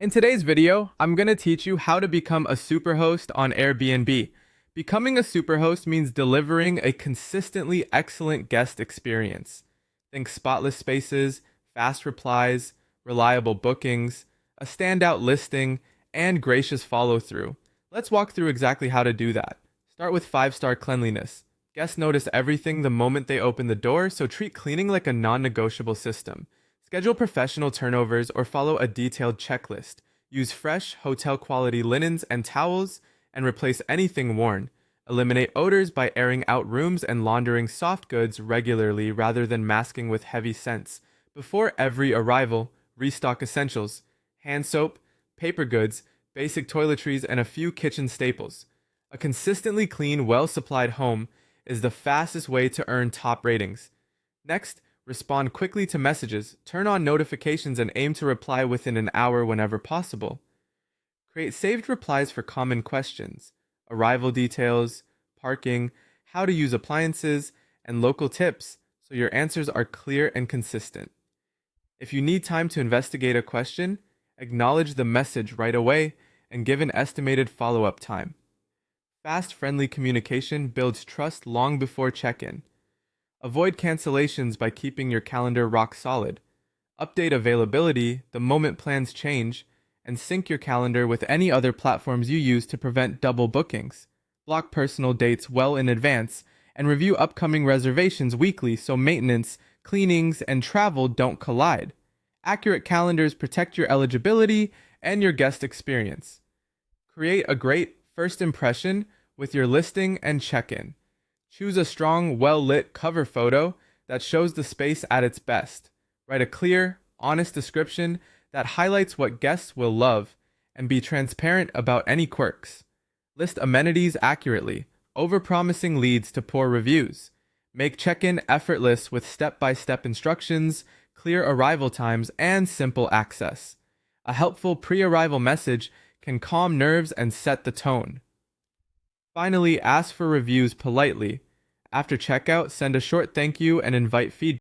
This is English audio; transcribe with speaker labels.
Speaker 1: In today's video, I'm going to teach you how to become a superhost on Airbnb. Becoming a superhost means delivering a consistently excellent guest experience. Think spotless spaces, fast replies, reliable bookings, a standout listing, and gracious follow through. Let's walk through exactly how to do that. Start with 5-star cleanliness. Guests notice everything the moment they open the door, so treat cleaning like a non negotiable system. Schedule professional turnovers or follow a detailed checklist. Use fresh, hotel quality linens and towels, and replace anything worn. Eliminate odors by airing out rooms and laundering soft goods regularly rather than masking with heavy scents. Before every arrival, restock essentials: hand soap, paper goods, basic toiletries, and a few kitchen staples. A consistently clean, well supplied home is the fastest way to earn top ratings. Next, respond quickly to messages, turn on notifications, and aim to reply within an hour whenever possible. Create saved replies for common questions: arrival details, parking, how to use appliances, and local tips, so your answers are clear and consistent. If you need time to investigate a question, acknowledge the message right away and give an estimated follow-up time. Fast, friendly communication builds trust long before check-in. Avoid cancellations by keeping your calendar rock solid. Update availability the moment plans change, and sync your calendar with any other platforms you use to prevent double bookings. Block personal dates well in advance, and review upcoming reservations weekly so maintenance, cleanings, and travel don't collide. Accurate calendars protect your eligibility and your guest experience. Create a great first impression with your listing and check-in. Choose a strong, well-lit cover photo that shows the space at its best. Write a clear, honest description that highlights what guests will love, and be transparent about any quirks. List amenities accurately. Overpromising leads to poor reviews. Make check-in effortless with step-by-step instructions, clear arrival times, and simple access. A helpful pre-arrival message can calm nerves and set the tone. Finally, ask for reviews politely. After checkout, send a short thank you and invite feedback.